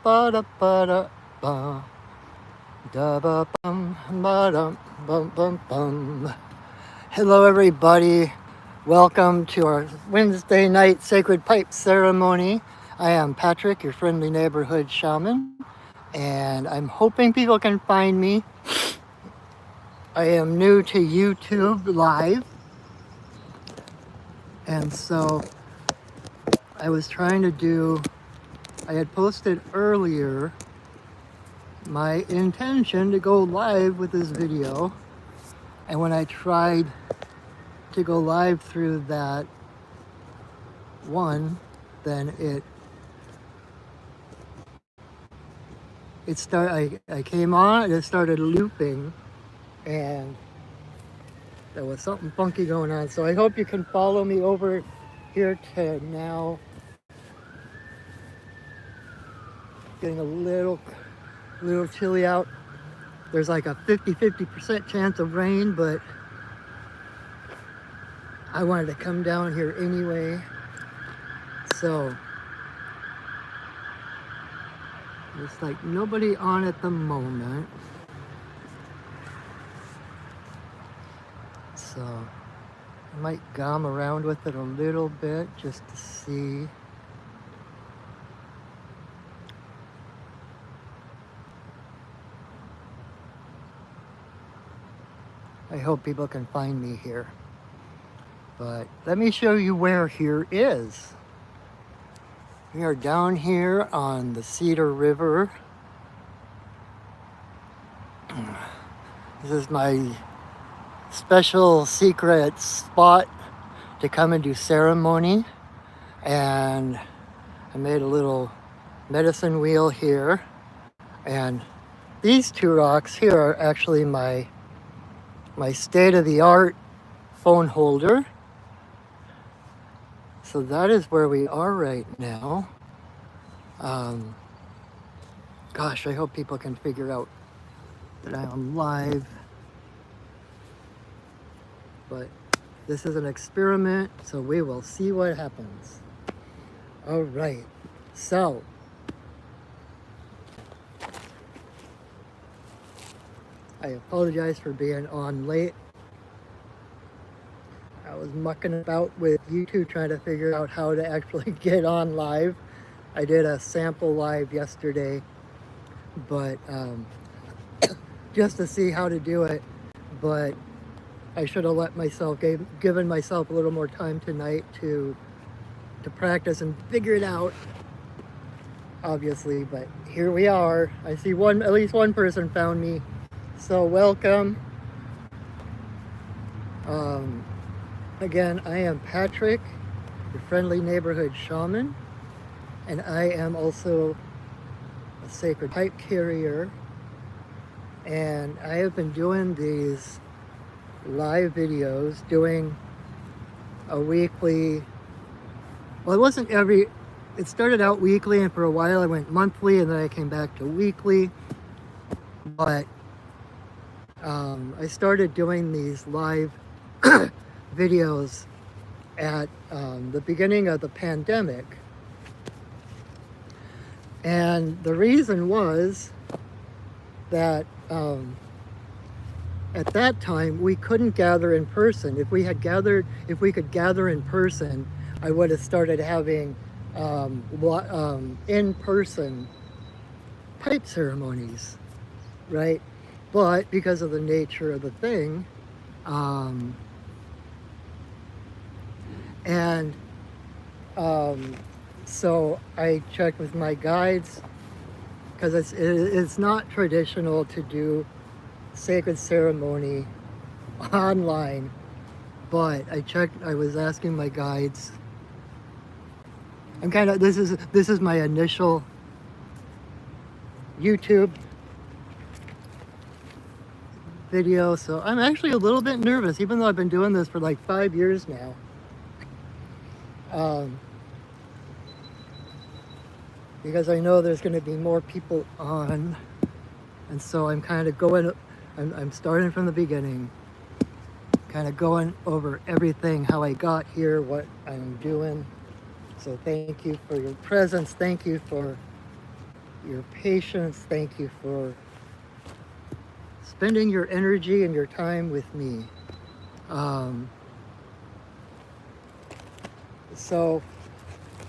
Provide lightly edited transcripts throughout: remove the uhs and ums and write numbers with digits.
ba da ba da ba da ba bum ba dum bum bum bum. Hello, everybody. Welcome to our Wednesday night sacred pipe ceremony. I am Patrick, your friendly neighborhood shaman, and I'm hoping people can find me. I am new to YouTube Live, and so I had posted earlier my intention to go live with this video, and when I tried to go live through that one, then I came on, it started looping, and there was something funky going on. So I hope you can follow me over here to now. Getting a little chilly out. There's like a 50% chance of rain, but I wanted to come down here anyway. So there's like nobody on at the moment. So I might gum around with it a little bit just to see. I hope people can find me here. But let me show you where here is. We are down here on the Cedar River. This is my special secret spot to come and do ceremony. And I made a little medicine wheel here. And these two rocks here are actually my state-of-the-art phone holder. So that is where we are right now. Gosh, I hope people can figure out that I am live. But this is an experiment, so we will see what happens. All right, so I apologize for being on late. I was mucking about with YouTube trying to figure out how to actually get on live. I did a sample live yesterday, but just to see how to do it. But I should have given myself a little more time tonight to practice and figure it out, obviously. But here we are. I see at least one person found me. So welcome. Again, I am Patrick, your friendly neighborhood shaman, and I am also a sacred pipe carrier. And I have been doing these live videos, doing a weekly, well, it started out weekly, and for a while I went monthly, and then I came back to weekly. But I started doing these live videos at the beginning of the pandemic. And the reason was that at that time we couldn't gather in person. If we could gather in person, I would have started having in-person pipe ceremonies, right? But because of the nature of the thing, so I checked with my guides, because it's not traditional to do sacred ceremony online. But I was asking my guides. This is my initial YouTube video, so I'm actually a little bit nervous, even though I've been doing this for like 5 years now. Because I know there's going to be more people on, and so I'm starting from the beginning, kind of going over everything, how I got here, what I'm doing. So thank you for your presence. Thank you for your patience. Thank you for spending your energy and your time with me. Um, so,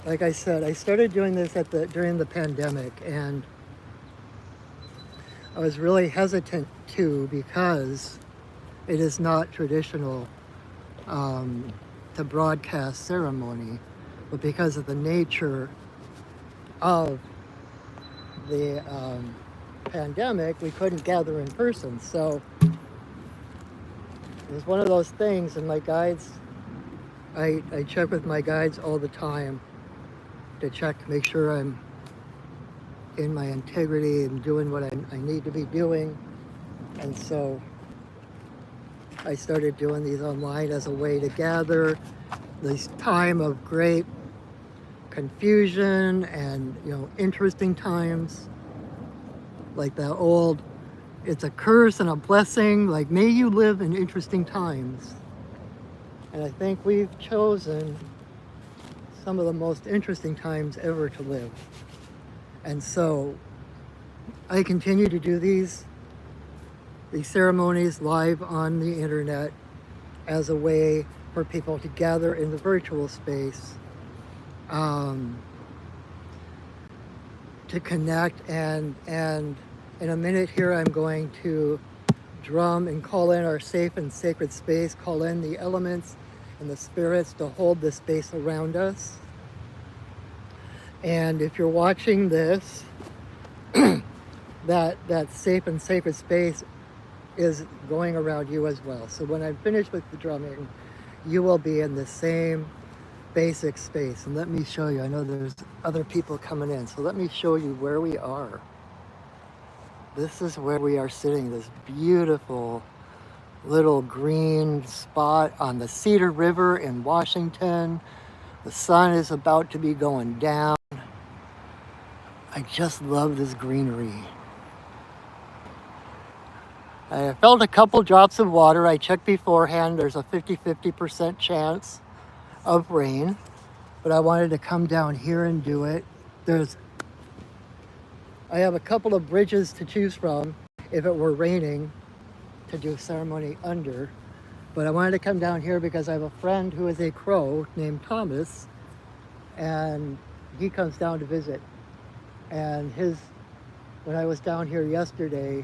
like I said, I started doing this during the pandemic, and I was really hesitant to because it is not traditional to broadcast ceremony, but because of the nature of the pandemic, we couldn't gather in person. So it was one of those things, and my guides, I check with my guides all the time to make sure I'm in my integrity and doing what I need to be doing. And so I started doing these online as a way to gather this time of great confusion and, interesting times. Like that old, it's a curse and a blessing, like may you live in interesting times. And I think we've chosen some of the most interesting times ever to live. And so I continue to do these ceremonies live on the internet as a way for people to gather in the virtual space, to connect. And in a minute here, I'm going to drum and call in our safe and sacred space, call in the elements and the spirits to hold this space around us. And if you're watching this, that safe and sacred space is going around you as well. So when I'm finished with the drumming, you will be in the same basic space. And let me show you, I know there's other people coming in, so let me show you where we are. This is where we are sitting, this beautiful little green spot on the Cedar River in Washington. The sun is about to be going down. I just love this greenery. I felt a couple drops of water. I checked beforehand. There's a 50% chance of rain, but I wanted to come down here and do it. I have a couple of bridges to choose from if it were raining to do ceremony under, but I wanted to come down here because I have a friend who is a crow named Thomas, and he comes down to visit. And when I was down here yesterday,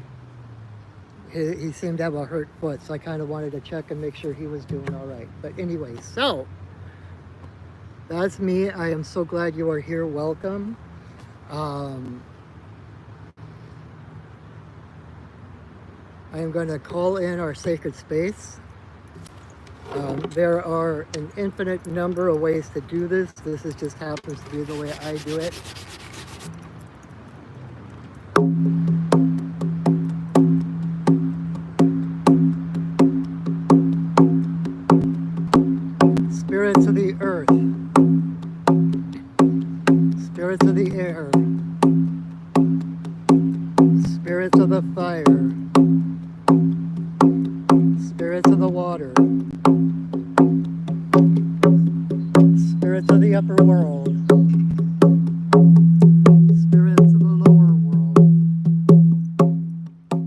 he seemed to have a hurt foot, so I kind of wanted to check and make sure he was doing all right. But anyway, so that's me. I am so glad you are here. Welcome. I am going to call in our sacred space. There are an infinite number of ways to do this. This just happens to be the way I do it. Spirits of the earth, spirits of the air, spirits of the fire, spirits of the water, spirits of the upper world, spirits of the lower world,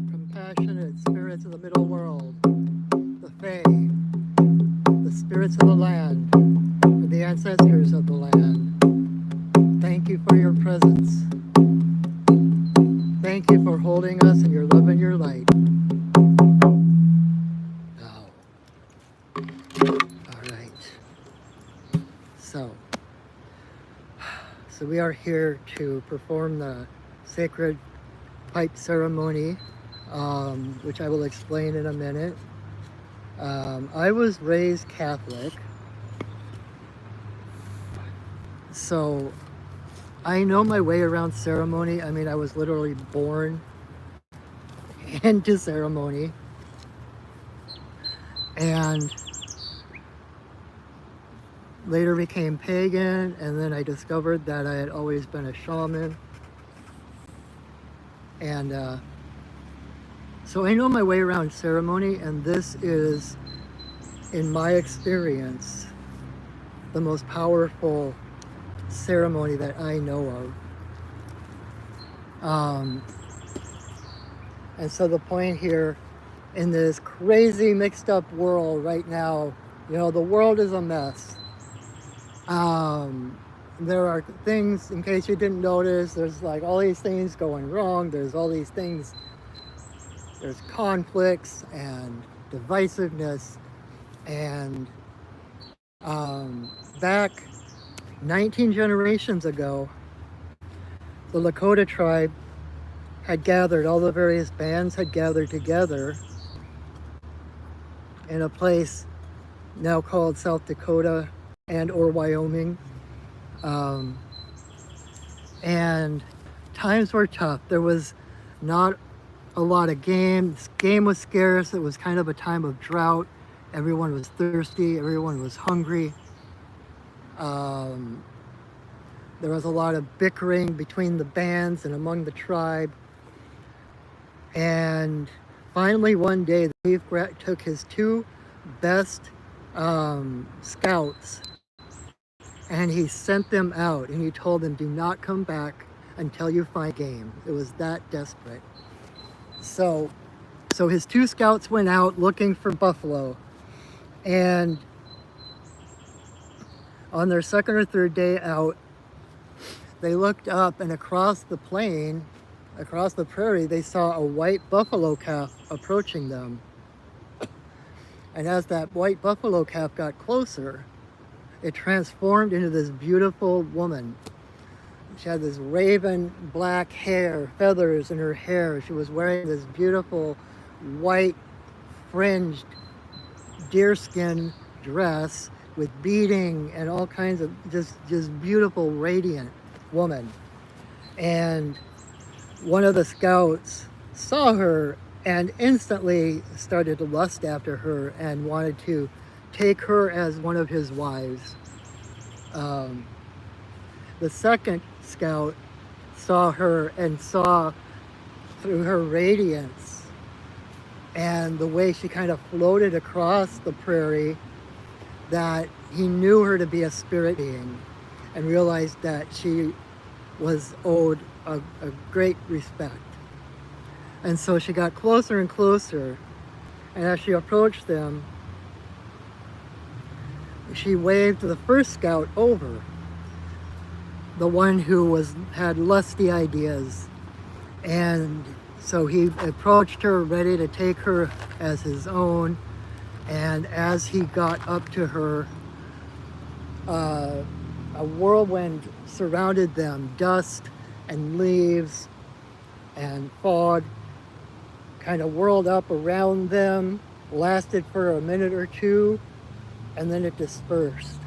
compassionate spirits of the middle world, the Fae, the spirits of the land, and the ancestors of the land. Thank you for your presence. Thank you for holding us in your love and your light. Now, all right. So we are here to perform the sacred pipe ceremony, which I will explain in a minute. I was raised Catholic, so I know my way around ceremony. I mean, I was literally born into ceremony, and later became pagan, and then I discovered that I had always been a shaman. And so I know my way around ceremony, and this is, in my experience, the most powerful ceremony that I know Um, and so the point here, in this crazy mixed up world right now, you know, the world is a mess. There are things, in case you didn't notice, there's like all these things going wrong. There's all these things, there's conflicts and divisiveness. And back 19 generations ago, the Lakota tribe had gathered, all the various bands had gathered together in a place now called South Dakota and or Wyoming. And times were tough. There was not a lot of game. Game was scarce. It was kind of a time of drought. Everyone was thirsty. Everyone was hungry. There was a lot of bickering between the bands and among the tribe. And finally one day, the chief took his two best scouts and he sent them out and he told them, do not come back until you find game. It was that desperate. So his two scouts went out looking for buffalo, and on their second or third day out, they looked up, and across the plain, across the prairie, they saw a white buffalo calf approaching them. And as that white buffalo calf got closer, it transformed into this beautiful woman. She had this raven black hair, feathers in her hair. She was wearing this beautiful white fringed deerskin dress with beading and all kinds of just beautiful, radiant woman. And one of the scouts saw her and instantly started to lust after her and wanted to take her as one of his wives. The second scout saw her and saw through her radiance and the way she kind of floated across the prairie that he knew her to be a spirit being, and realized that she was owed a great respect. And so she got closer and closer, and as she approached them, she waved the first scout over, the one who had lusty ideas. And so he approached her, ready to take her as his own. And as he got up to her, a whirlwind surrounded them. Dust and leaves and fog kind of whirled up around them, lasted for a minute or two, and then it dispersed.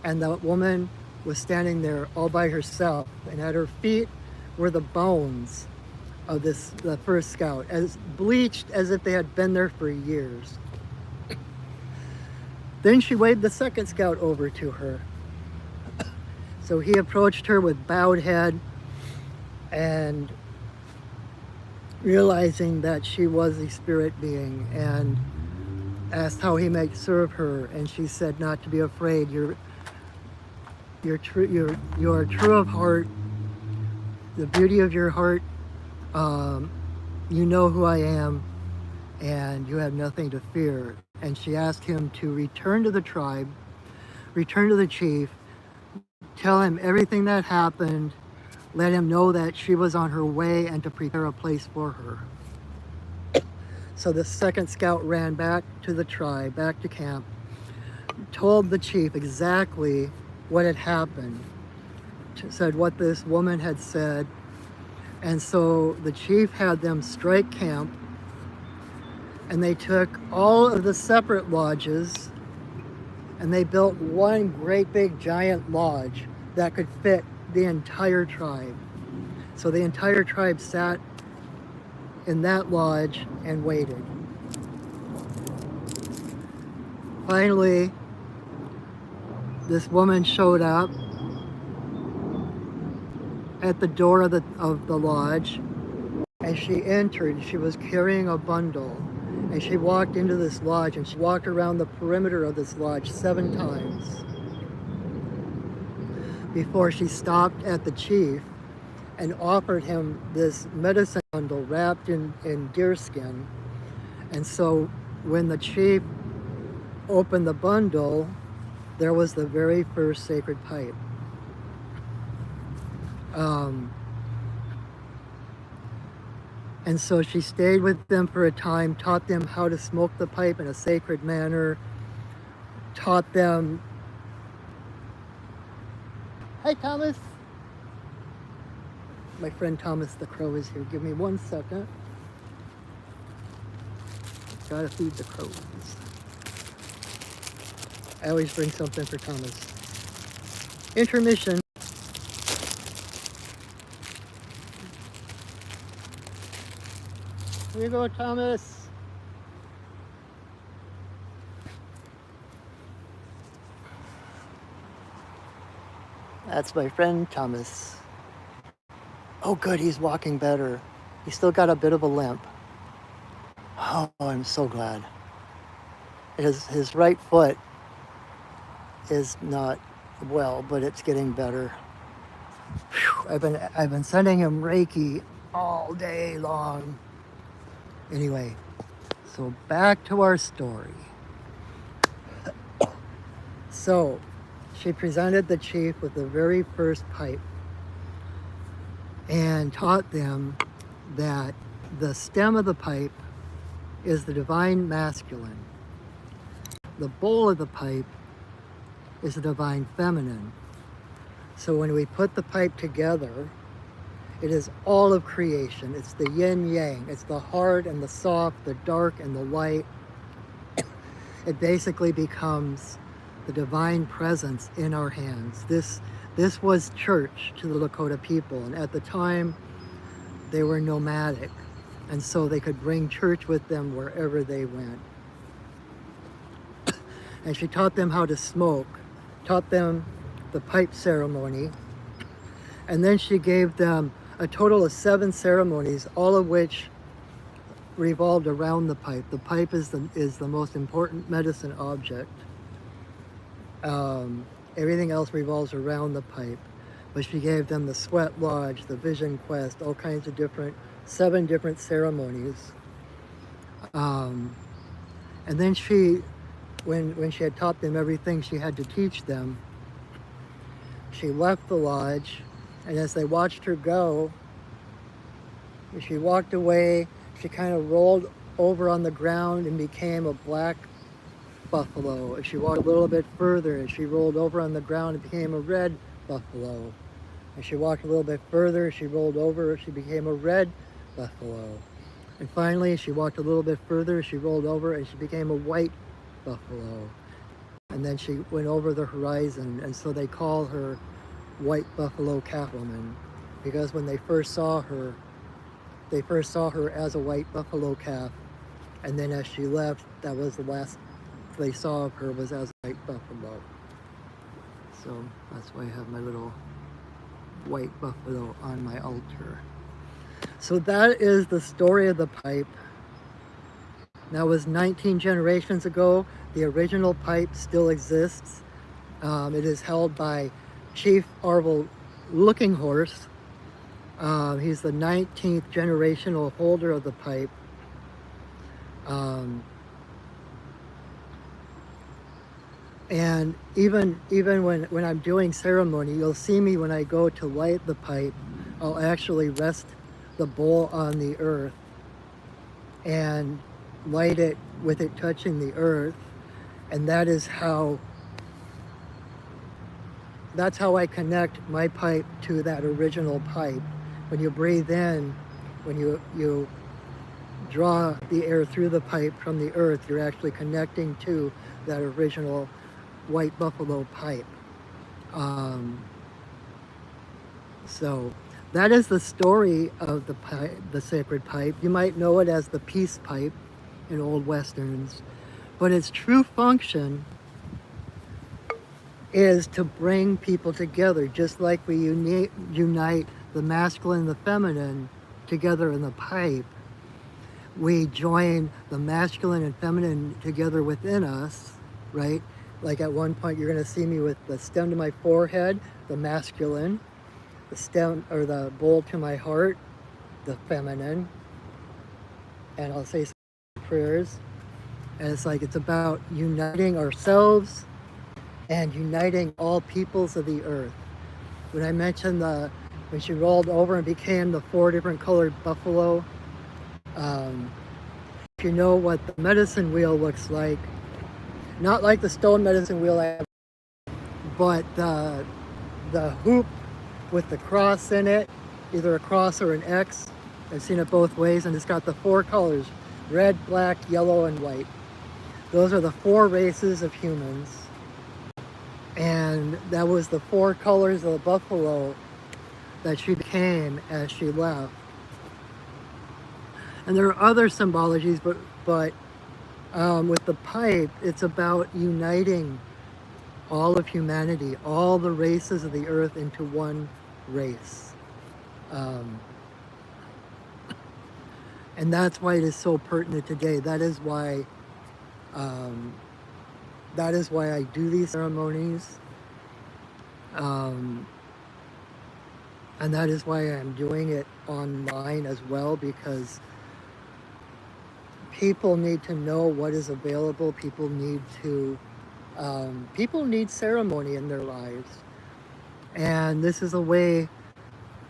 And the woman was standing there all by herself, and at her feet were the bones of the first scout, as bleached as if they had been there for years. Then she waved the second scout over to her. So he approached her with bowed head, and realizing that she was a spirit being, and asked how he might serve her. And she said not to be afraid. You're true of heart, the beauty of your heart. You know who I am, and you have nothing to fear. And she asked him to return to the tribe, return to the chief, tell him everything that happened, let him know that she was on her way, and to prepare a place for her. So the second scout ran back to the tribe, back to camp, told the chief exactly what had happened, said what this woman had said. And so the chief had them strike camp, and they took all of the separate lodges and they built one great big giant lodge that could fit the entire tribe. So the entire tribe sat in that lodge and waited. Finally, this woman showed up at the door of the lodge, and she entered. She was carrying a bundle, and she walked into this lodge, and she walked around the perimeter of this lodge 7 times before she stopped at the chief and offered him this medicine bundle wrapped in deerskin. And so when the chief opened the bundle, there was the very first sacred pipe. And so she stayed with them for a time, taught them how to smoke the pipe in a sacred manner, taught them. Hi, Thomas. My friend Thomas the Crow is here. Give me 1 second. Gotta feed the crows. I always bring something for Thomas. Intermission. Here you go, Thomas. That's my friend Thomas. Oh good, he's walking better. He's still got a bit of a limp. Oh, I'm so glad. His right foot is not well, but it's getting better. Whew, I've been sending him Reiki all day long. Anyway, so back to our story. So she presented the chief with the very first pipe and taught them that the stem of the pipe is the divine masculine. The bowl of the pipe is the divine feminine. So when we put the pipe together, it is all of creation. It's the yin yang. It's the hard and the soft, the dark and the light. It basically becomes the divine presence in our hands. This was church to the Lakota people, and at the time they were nomadic, and so they could bring church with them wherever they went. And she taught them how to smoke, taught them the pipe ceremony, and then she gave them a total of 7 ceremonies, all of which revolved around the pipe. The pipe is the most important medicine object. Everything else revolves around the pipe. But she gave them the sweat lodge, the vision quest, all kinds of 7 different ceremonies. And then when she had taught them everything she had to teach them, she left the lodge, and as they watched her go, she walked away, she kind of rolled over on the ground and became a black buffalo. As she walked a little bit further, and she rolled over on the ground and became a red buffalo. As she walked a little bit further, she rolled over, she became a red buffalo. And finally, she walked a little bit further, she rolled over, and she became a white buffalo. And then she went over the horizon, and so they call her White Buffalo Catwoman, because when they first saw her as a white buffalo calf, and then as she left, that was the last they saw of her, was as a white buffalo. So that's why I have my little white buffalo on my altar. So that is the story of the pipe. That was 19 generations ago. The original pipe still exists. It is held by Chief Arvel Looking Horse. He's the 19th generational holder of the pipe. And even when I'm doing ceremony, you'll see me when I go to light the pipe, I'll actually rest the bowl on the earth and light it with it touching the earth. And that's how I connect my pipe to that original pipe. When you breathe in, when you draw the air through the pipe from the earth, you're actually connecting to that original white buffalo pipe. So that is the story of the sacred pipe. You might know it as the peace pipe in old westerns, but its true function is to bring people together, just like we unite the masculine and the feminine together in the pipe. We join the masculine and feminine together within us, right? Like at one point, you're going to see me with the stem to my forehead, the masculine, the stem or the bowl to my heart, the feminine, and I'll say some prayers. And it's like it's about uniting ourselves and uniting all peoples of the earth. When I mentioned when she rolled over and became the 4 different colored buffalo, if you know what the medicine wheel looks like, not like the stone medicine wheel, but the hoop with the cross in it, either a cross or an X. I've seen it both ways, and it's got the 4 colors: red, black, yellow, and white. Those are the 4 races of humans. And that was the 4 colors of the buffalo that she became as she left. And there are other symbologies, but with the pipe, it's about uniting all of humanity, all the races of the earth into one race. And that's why it is so pertinent today. That is why I do these ceremonies. And that is why I'm doing it online as well, because people need to know what is available. People need ceremony in their lives. And this is a way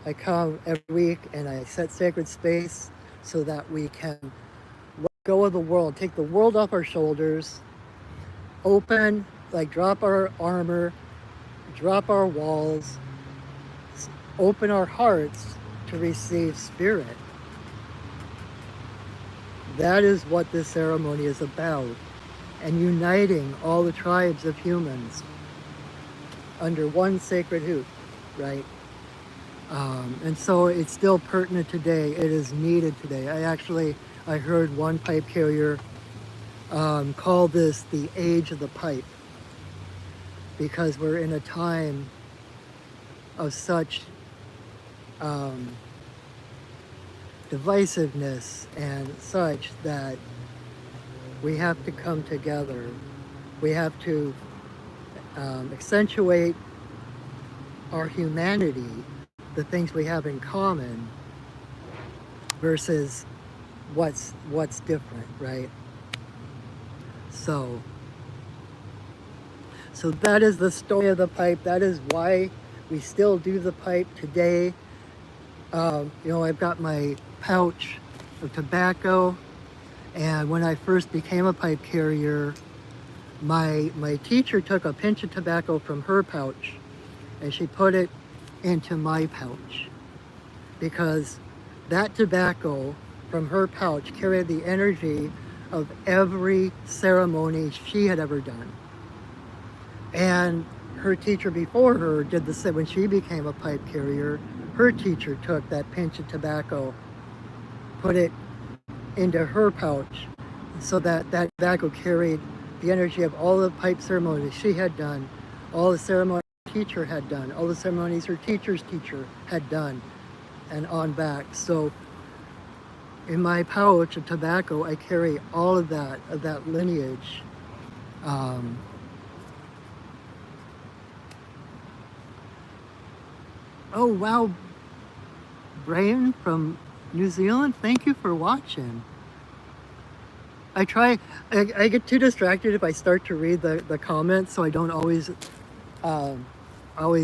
I come every week and I set sacred space so that we can let go of the world, take the world off our shoulders, open, like drop our armor, drop our walls, open our hearts to receive spirit. That is what this ceremony is about, and uniting all the tribes of humans under one sacred hoop, right? And so it's still pertinent today. It is needed today. I heard one pipe carrier call this the age of the pipe, because we're in a time of such divisiveness and such that we have to come together. We have to accentuate our humanity, the things we have in common, versus what's different, right? So that is the story of the pipe. That is why we still do the pipe today. I've got my pouch of tobacco, and when I first became a pipe carrier, my teacher took a pinch of tobacco from her pouch and she put it into my pouch, because that tobacco from her pouch carried the energy of every ceremony she had ever done. And her teacher before her did the same. When she became a pipe carrier, her teacher took that pinch of tobacco, put it into her pouch, so that tobacco carried the energy of all the pipe ceremonies she had done, all the ceremonies her teacher had done, all the ceremonies her teacher's teacher had done, and on back. So in my pouch of tobacco, I carry all of that lineage. Oh wow, Brian from New Zealand, thank you for watching. I get too distracted if I start to read the comments, so I don't always,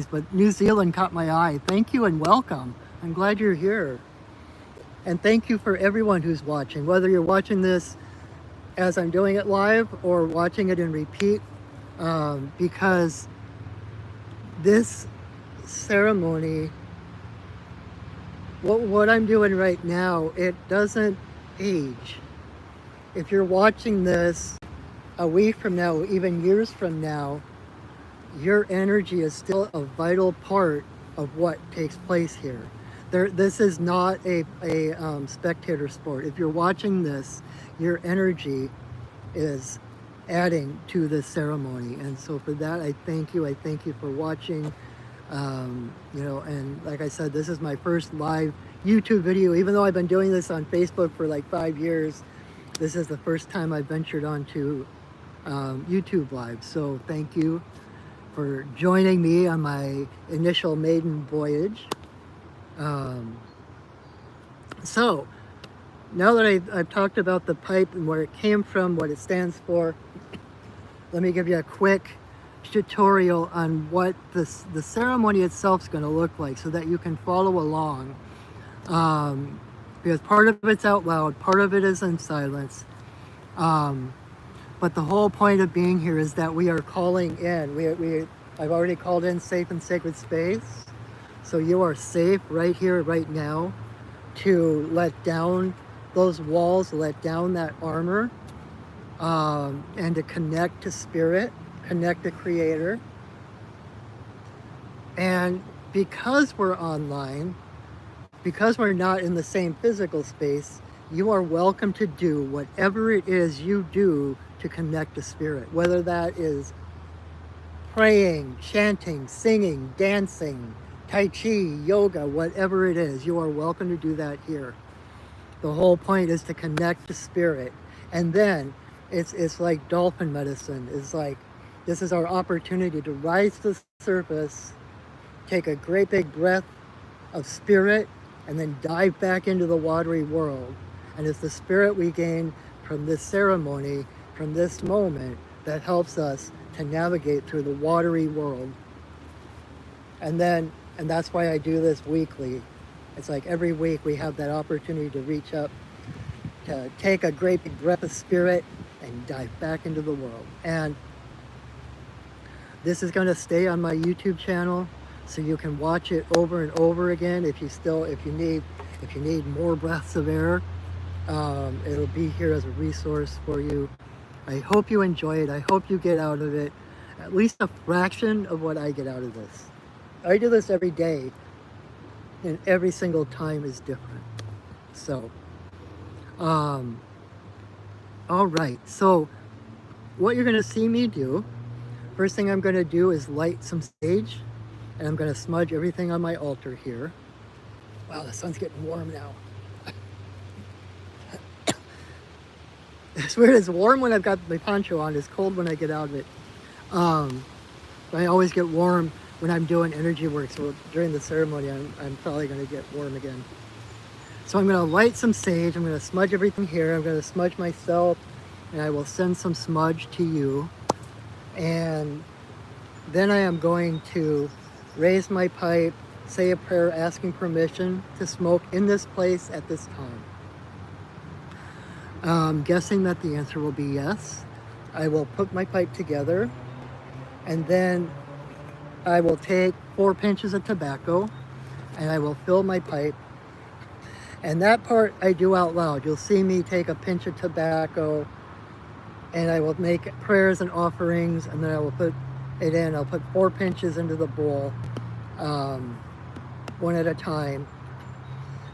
but New Zealand caught my eye. Thank you and welcome. I'm glad you're here. And thank you for everyone who's watching, whether you're watching this as I'm doing it live or watching it in repeat, because this ceremony, what I'm doing right now, it doesn't age. If you're watching this a week from now, even years from now, your energy is still a vital part of what takes place here. This is not a spectator sport. If you're watching this, your energy is adding to this ceremony. And so for that, I thank you. I thank you for watching. And like I said, this is my first live YouTube video. Even though I've been doing this on Facebook for like 5 years, this is the first time I ventured onto YouTube Live. So thank you for joining me on my initial maiden voyage. Um, so now that I've talked about the pipe and where it came from, what it stands for, let me give you a quick tutorial on what the ceremony itself is going to look like so that you can follow along. Because part of it's out loud, part of it is in silence. But the whole point of being here is that we are calling in. I've already called in safe and sacred space. So you are safe right here, right now, to let down those walls, let down that armor, and to connect to spirit, connect to creator. And because we're online, because we're not in the same physical space, you are welcome to do whatever it is you do to connect to spirit, whether that is praying, chanting, singing, dancing, Tai Chi, yoga, whatever it is, you are welcome to do that here. The whole point is to connect to spirit. And then it's like dolphin medicine. It's like, this is our opportunity to rise to the surface, take a great big breath of spirit, and then dive back into the watery world. And it's the spirit we gain from this ceremony, from this moment, that helps us to navigate through the watery world. And that's why I do this weekly. It's like every week we have that opportunity to reach up, to take a great big breath of spirit and dive back into the world. And this is going to stay on my YouTube channel, so you can watch it over and over again if you need more breaths of air. It'll be here as a resource for you. I hope you enjoy it. I hope you get out of it at least a fraction of what I get out of this. I do this every day, and every single time is different. So, all right. So, what you're going to see me do, first thing I'm going to do is light some sage, and I'm going to smudge everything on my altar here. Wow, the sun's getting warm now. It's weird, it's warm when I've got my poncho on, it's cold when I get out of it. I always get warm when I'm doing energy work, so during the ceremony I'm probably going to get warm again. So I'm going to light some sage, I'm going to smudge everything here, I'm going to smudge myself, and I will send some smudge to you. And then I am going to raise my pipe, say a prayer asking permission to smoke in this place at this time. Guessing that the answer will be yes. I will put my pipe together, and then I will take 4 pinches of tobacco, and I will fill my pipe. And that part I do out loud. You'll see me take a pinch of tobacco, and I will make prayers and offerings, and then I will put it in. I'll put 4 pinches into the bowl, one at a time.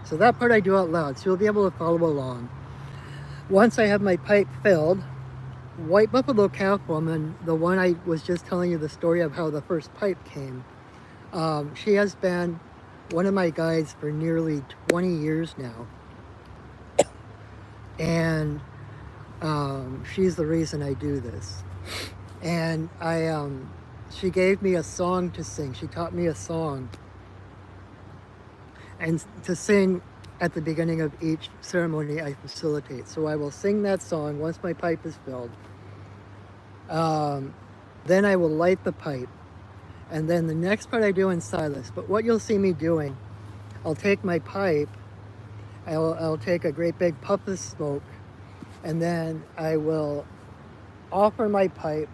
So that part I do out loud, so you'll be able to follow along. Once I have my pipe filled, White Buffalo Calf Woman, the one I was just telling you the story of how the first pipe came, she has been one of my guides for nearly 20 years now. And she's the reason I do this. And she gave me a song to sing. She taught me a song and to sing at the beginning of each ceremony I facilitate. So I will sing that song once my pipe is filled. Then I will light the pipe. And then the next part I do in silence. But what you'll see me doing, I'll take my pipe, I'll take a great big puff of smoke, and then I will offer my pipe,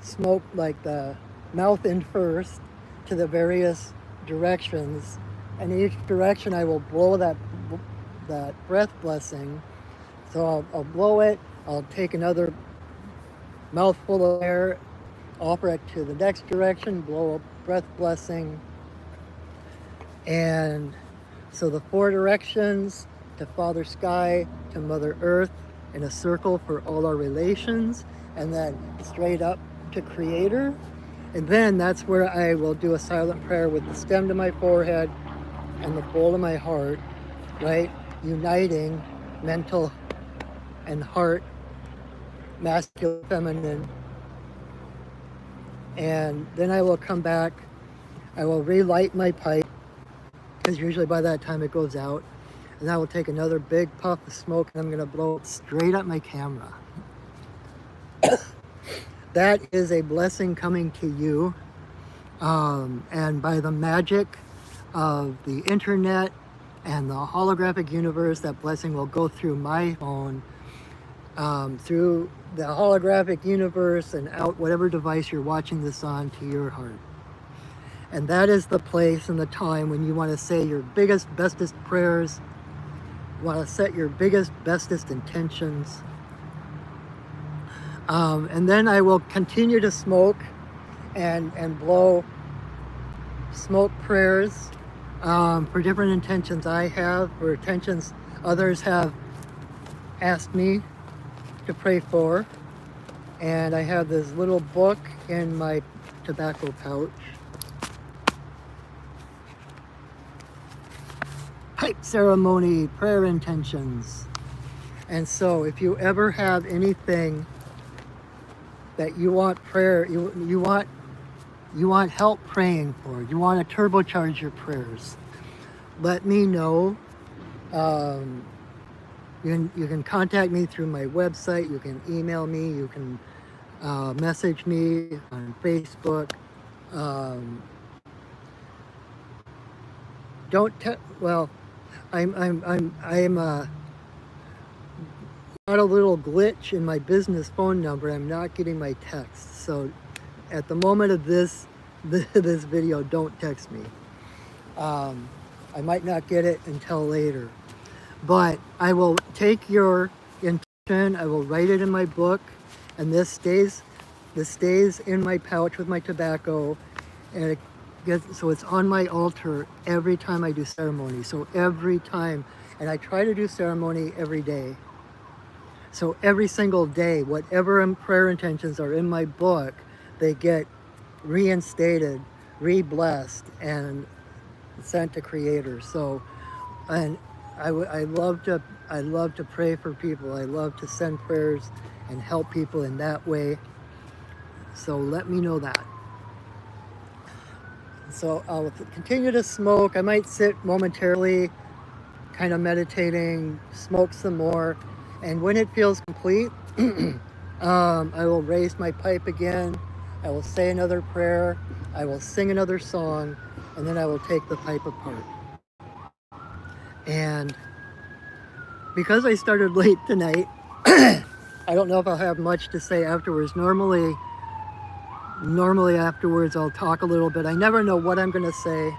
smoke like the mouth in first, to the various directions. And in each direction I will blow that breath blessing. So I'll blow it, I'll take another mouthful of air, offer it to the next direction, blow a breath blessing. And so the 4 directions, to Father Sky, to Mother Earth, in a circle for all our relations, and then straight up to Creator. And then that's where I will do a silent prayer with the stem to my forehead and the bowl of my heart, right? Uniting mental and heart, masculine, feminine. And then I will come back, I will relight my pipe, because usually by that time it goes out. And I will take another big puff of smoke and I'm going to blow it straight at my camera. That is a blessing coming to you. And by the magic of the internet and the holographic universe, that blessing will go through my phone, through the holographic universe and out whatever device you're watching this on to your heart. And that is the place and the time when you want to say your biggest, bestest prayers, you want to set your biggest, bestest intentions. And then I will continue to smoke and blow smoke prayers for different intentions I have, for intentions others have asked me to pray for. And I have this little book in my tobacco pouch. Pipe ceremony, prayer intentions. And so if you ever have anything that you want prayer, you want help praying for, you want to turbocharge your prayers, let me know. You can contact me through my website, you can email me, you can message me on Facebook. Well, I'm got a little glitch in my business phone number. I'm not getting my text. So at the moment of this video, don't text me. I might not get it until later. But I will take your intention, I will write it in my book, and this stays in my pouch with my tobacco, and so it's on my altar every time I do ceremony. So every time, and I try to do ceremony every day. So every single day, whatever prayer intentions are in my book, they get reinstated, re-blessed, and sent to Creator. So, and I love to pray for people. I love to send prayers and help people in that way. So let me know that. So I'll continue to smoke. I might sit momentarily, kind of meditating, smoke some more. And when it feels complete, I will raise my pipe again. I will say another prayer. I will sing another song, and then I will take the pipe apart. And because I started late tonight, I don't know if I'll have much to say afterwards. Normally afterwards I'll talk a little bit. I never know what I'm going to say.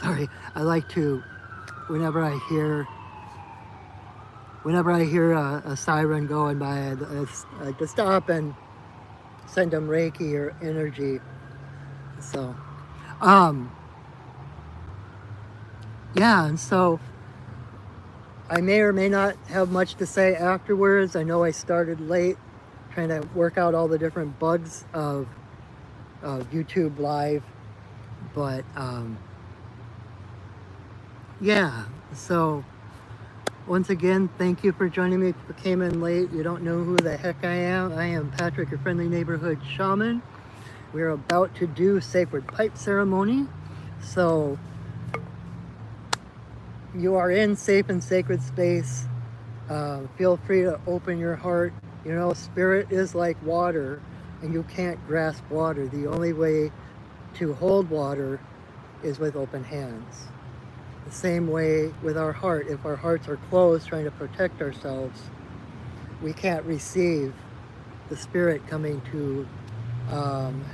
Sorry, I like to, whenever I hear a siren going by, I like to stop and send them Reiki or energy. So, yeah, and so I may or may not have much to say afterwards. I know I started late trying to work out all the different bugs of YouTube Live, but yeah, so once again, thank you for joining me. If you came in late, you don't know who the heck I am. I am Patrick, your friendly neighborhood shaman. We're about to do sacred pipe ceremony. So you are in safe and sacred space. Feel free to open your heart. You know, spirit is like water, and you can't grasp water. The only way to hold water is with open hands. The same way with our heart. If our hearts are closed, trying to protect ourselves, we can't receive the spirit coming to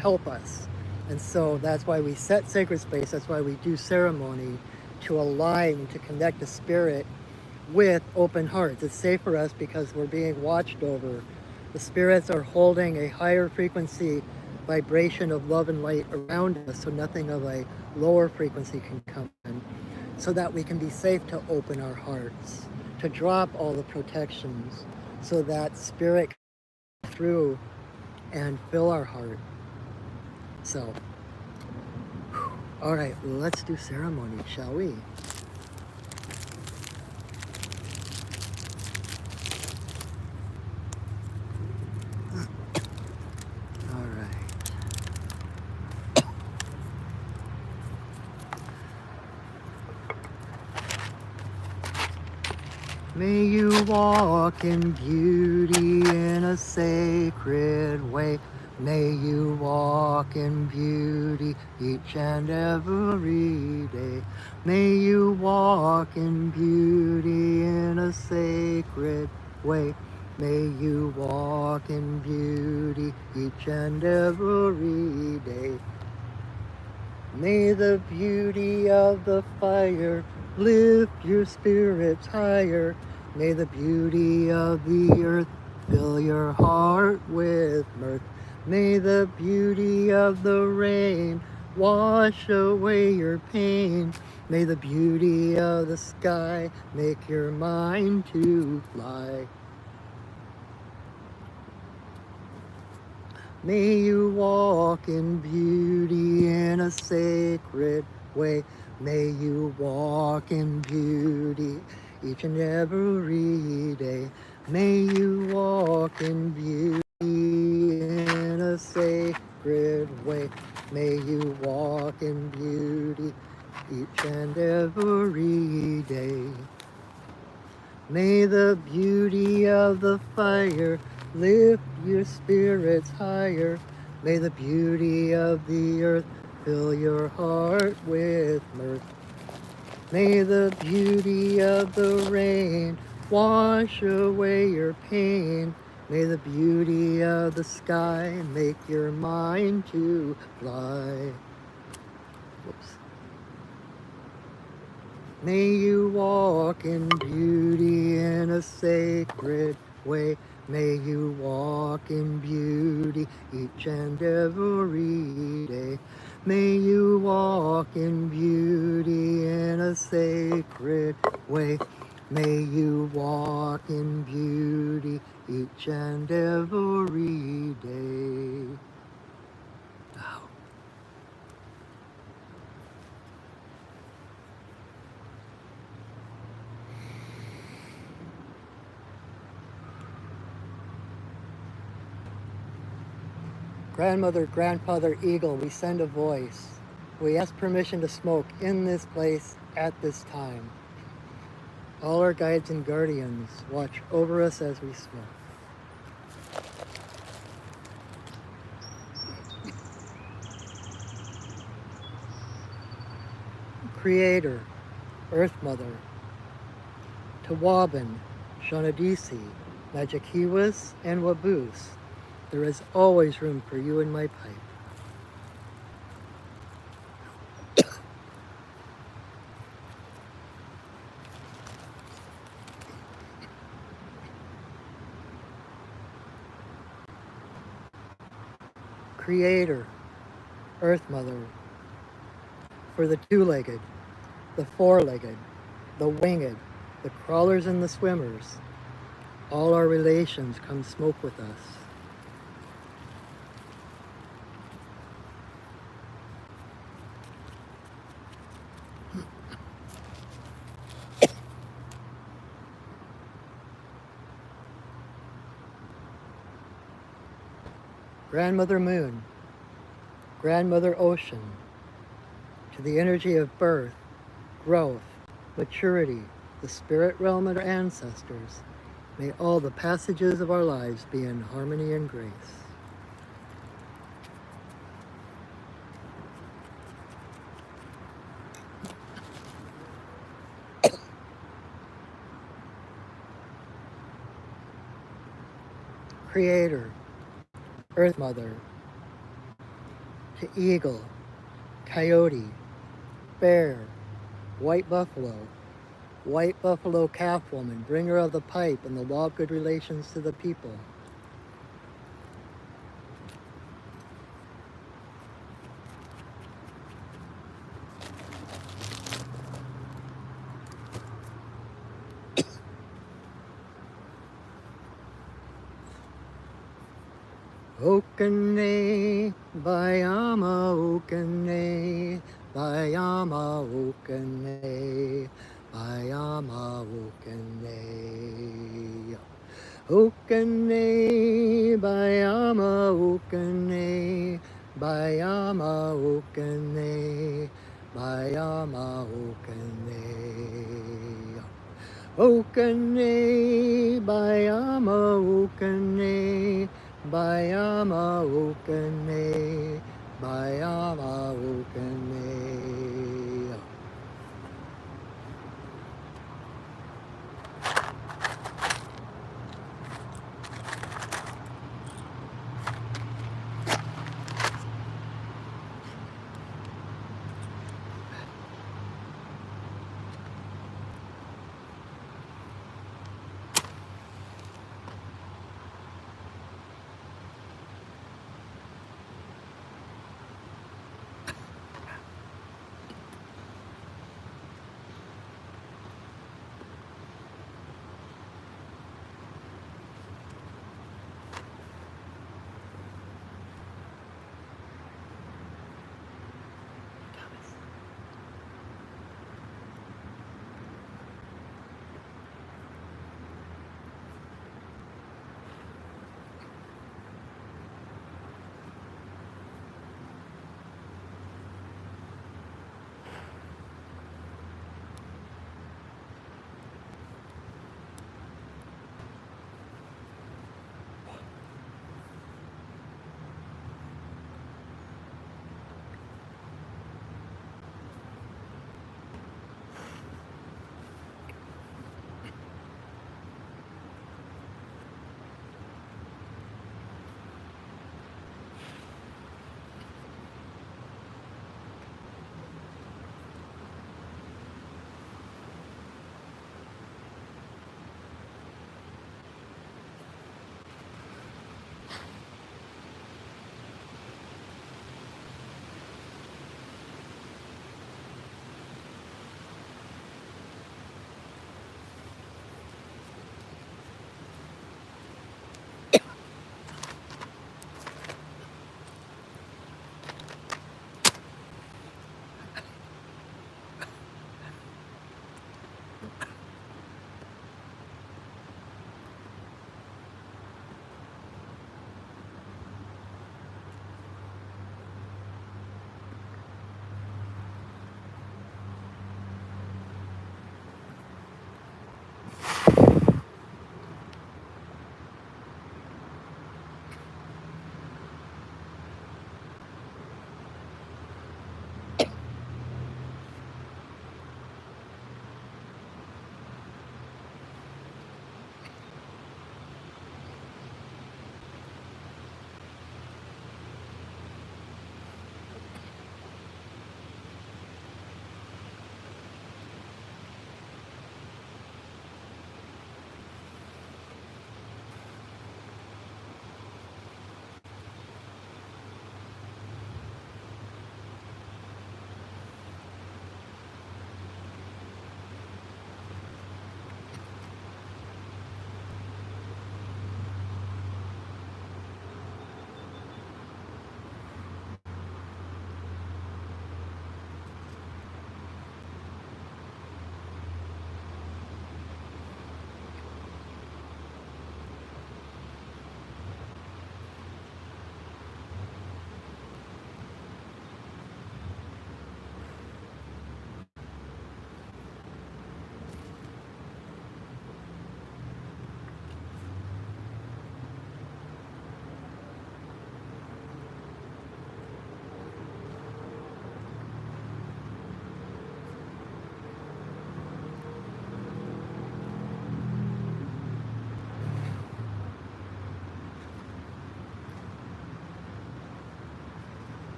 help us. And so that's why we set sacred space. That's why we do ceremony, to align, to connect the spirit with open hearts. It's safe for us because we're being watched over. The spirits are holding a higher frequency vibration of love and light around us, so nothing of a lower frequency can come in, so that we can be safe to open our hearts, to drop all the protections, so that spirit can come through and fill our heart. So All right, well, let's do ceremony, shall we? All right. May you walk in beauty in a sacred way. May you walk in beauty each and every day. May you walk in beauty in a sacred way. May you walk in beauty each and every day. May the beauty of the fire lift your spirits higher. May the beauty of the earth fill your heart with mirth. May the beauty of the rain wash away your pain. May the beauty of the sky make your mind to fly. May you walk in beauty in a sacred way. May you walk in beauty each and every day. May you walk in beauty in a sacred way. May you walk in beauty each and every day. May the beauty of the fire lift your spirits higher. May the beauty of the earth fill your heart with mirth. May the beauty of the rain wash away your pain. May the beauty of the sky make your mind to fly. Whoops. May you walk in beauty in a sacred way. May you walk in beauty each and every day. May you walk in beauty in a sacred way. May you walk in beauty each and every day. Wow. Grandmother, grandfather, eagle, we send a voice. We ask permission to smoke in this place at this time. All our guides and guardians watch over us as we smoke. Creator, Earth Mother, Tawabin, Shonadisi, Majikiwas, and Waboos, there is always room for you in my pipe. Creator, Earth Mother, for the two-legged, the four-legged, the winged, the crawlers and the swimmers, all our relations come smoke with us. Grandmother Moon, Grandmother Ocean, to the energy of birth, growth, maturity, the spirit realm and our ancestors, may all the passages of our lives be in harmony and grace. Creator, Earth Mother, to eagle, coyote, bear, white buffalo calf woman, bringer of the pipe and the law of good relations to the people. Okane, Bayama Okane, Bayama Okene, Bayama Okene. Okene, Bayama Okene, Bayama Okene, Bayama Okene. Okene, Bayama Okene, Bayama Okene, Bayama Okene.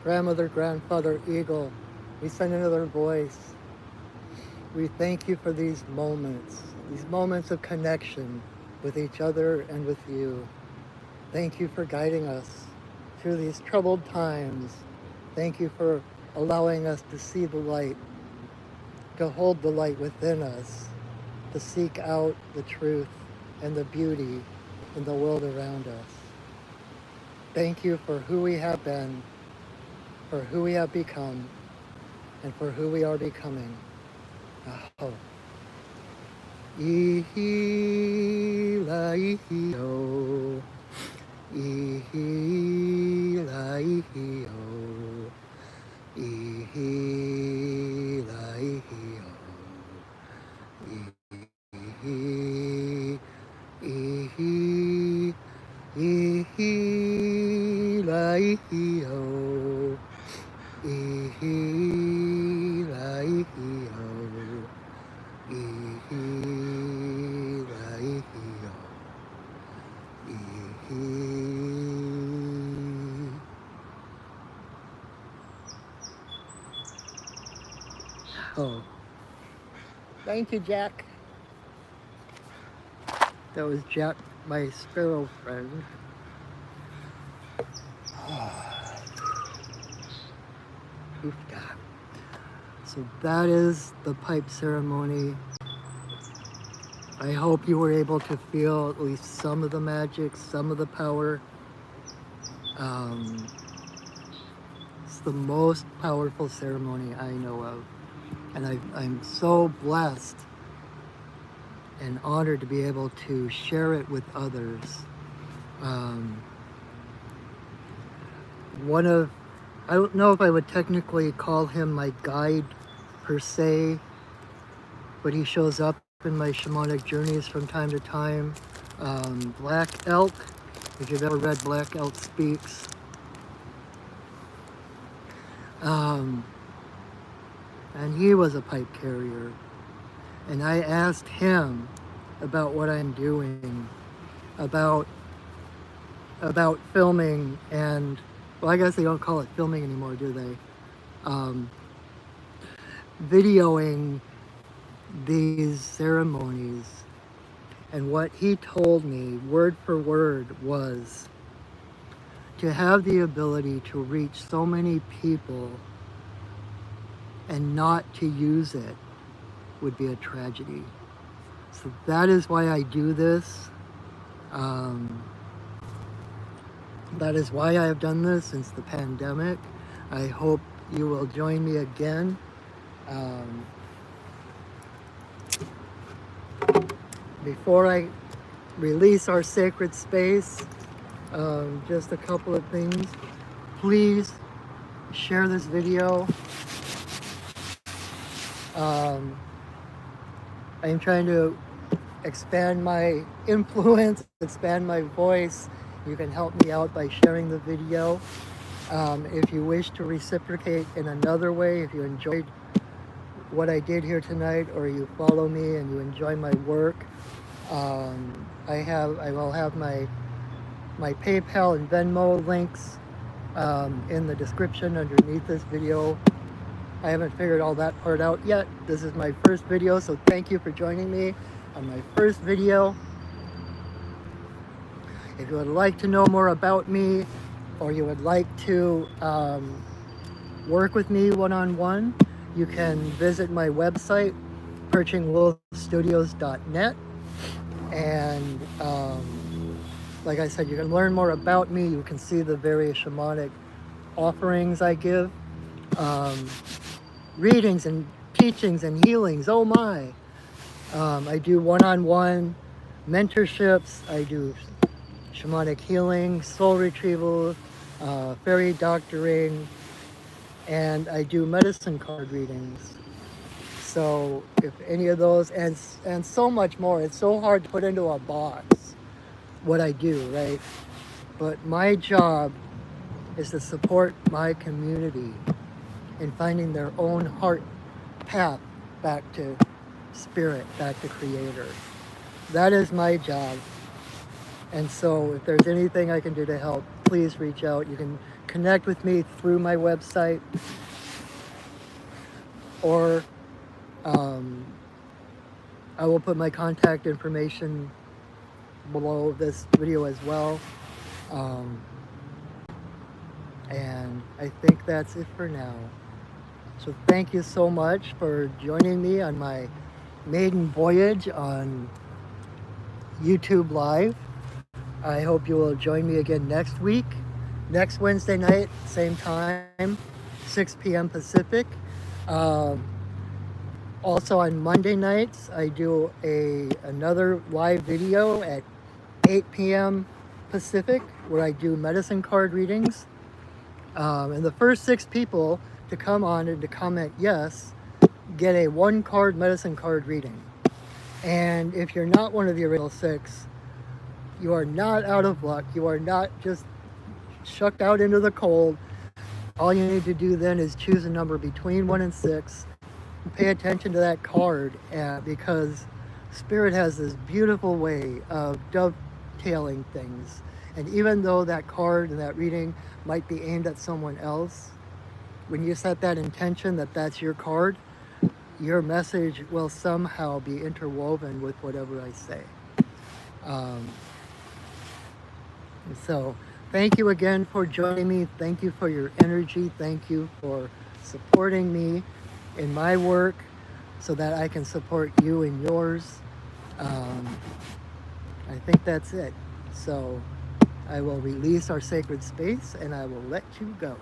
Grandmother, grandfather, eagle, we send another voice. We thank you for these moments of connection with each other and with you. Thank you for guiding us through these troubled times. Thank you for allowing us to see the light, to hold the light within us, to seek out the truth and the beauty in the world around us. Thank you for who we have been, for who we have become, and for who we are becoming. Aho. Ihi la ihi o. Ihi la ihi o. Ihi la ihi o. Ihi, ihi, ihi la ihi o. Ihi la ihi o. Ihi la ihi o. Ihi. Oh, thank you, Jack. That was Jack, my sparrow friend. Oofda. So that is the pipe ceremony. I hope you were able to feel at least some of the magic, some of the power. It's the most powerful ceremony I know of. And I'm so blessed and honored to be able to share it with others. I don't know if I would technically call him my guide per se, but he shows up in my shamanic journeys from time to time. Black Elk, if you've ever read Black Elk Speaks. And he was a pipe carrier. And I asked him about what I'm doing, about filming, and, well, I guess they don't call it filming anymore, do they? Videoing these ceremonies. And what he told me, word for word, was to have the ability to reach so many people and not to use it would be a tragedy. So that is why I do this. That is why I have done this since the pandemic. I hope you will join me again. Before I release our sacred space, just a couple of things. Please share this video. I'm trying to expand my influence, expand my voice. You can help me out by sharing the video. If you wish to reciprocate in another way, if you enjoyed what I did here tonight, or you follow me and you enjoy my work, I will have my PayPal and Venmo links in the description underneath this video. I haven't figured all that part out yet. This is my first video, so thank you for joining me on my first video. If you would like to know more about me, or you would like to work with me one-on-one, you can visit my website, perchingwolfstudios.net. And like I said, you can learn more about me. You can see the various shamanic offerings I give. Readings and teachings and healings, oh my. I do one-on-one mentorships. I do shamanic healing, soul retrieval, fairy doctoring, and I do medicine card readings. So if any of those, and so much more, it's so hard to put into a box what I do, right? But my job is to support my community in finding their own heart path back to spirit, back to creator. That is my job. And so if there's anything I can do to help, please reach out. You can connect with me through my website, or I will put my contact information below this video as well. And I think that's it for now. So thank you so much for joining me on my maiden voyage on YouTube Live. I hope you will join me again next week, next Wednesday night, same time, 6 p.m. Pacific. Also on Monday nights, I do another live video at 8 p.m. Pacific, where I do medicine card readings. And the first 6 people to come on and to comment yes get a 1-card medicine card reading. And if you're not one of the original 6, you are not out of luck. You are not just shucked out into the cold. All you need to do then is choose a number between 1 and 6. And pay attention to that card, because Spirit has this beautiful way of dovetailing things. And even though that card and that reading might be aimed at someone else, when you set that intention that that's your card, your message will somehow be interwoven with whatever I say. So thank you again for joining me. Thank you for your energy. Thank you for supporting me in my work so that I can support you in yours. I think that's it. So I will release our sacred space and I will let you go.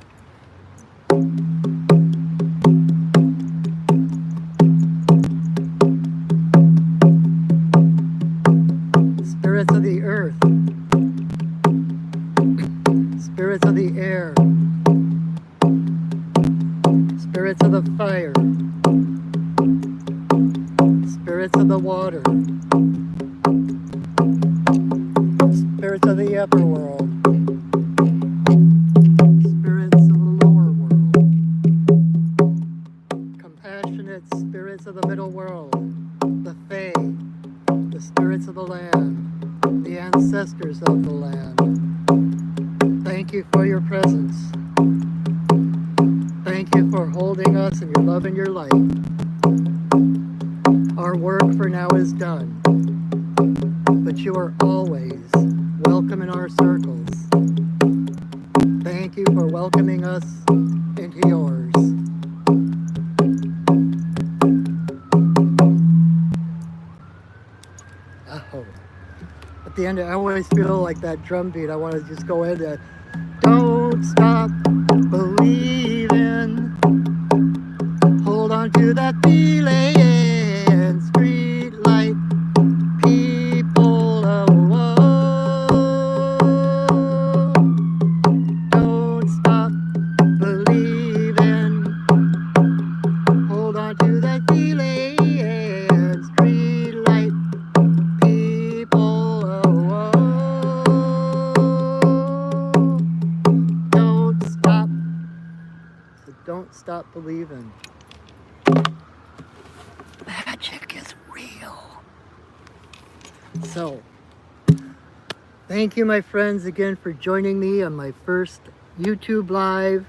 Spirits of the earth, spirits of the air, spirits of the fire, spirits of the water, spirits of the upper world, spirits of the lower world, compassionate spirits of the middle world, the Fae, the spirits of the land, the ancestors of the land. Thank you for your presence. Thank you for holding us in your love and your light. Our work for now is done, but you are always welcome in our circles. Thank you for welcoming us into yours. Oh. At the end, I always feel like that drum beat. I want to just go into don't stop believing. Hold on to that feeling. Street light, people, oh, don't stop believing. Hold on to that feeling. Street light, people, oh, don't stop. So don't stop believing. Magic is real. So, thank you, my friends, again for joining me on my first YouTube Live.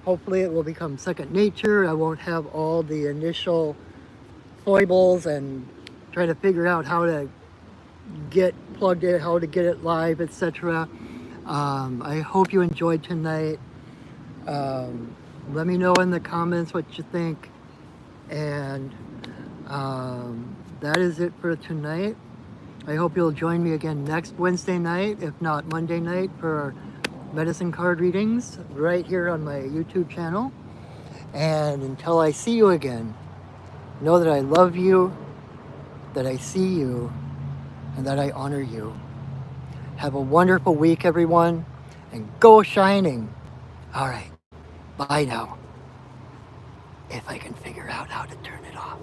Hopefully it will become second nature. I won't have all the initial foibles and try to figure out how to get plugged in, how to get it live, etc. I hope you enjoyed tonight. Let me know in the comments what you think. And that is it for tonight. I hope you'll join me again next Wednesday night, if not Monday night, for our medicine card readings right here on my YouTube channel. And until I see you again, know that I love you, that I see you, and that I honor you. Have a wonderful week, everyone, and go shining. All right, bye now. if I can figure out how to turn it off.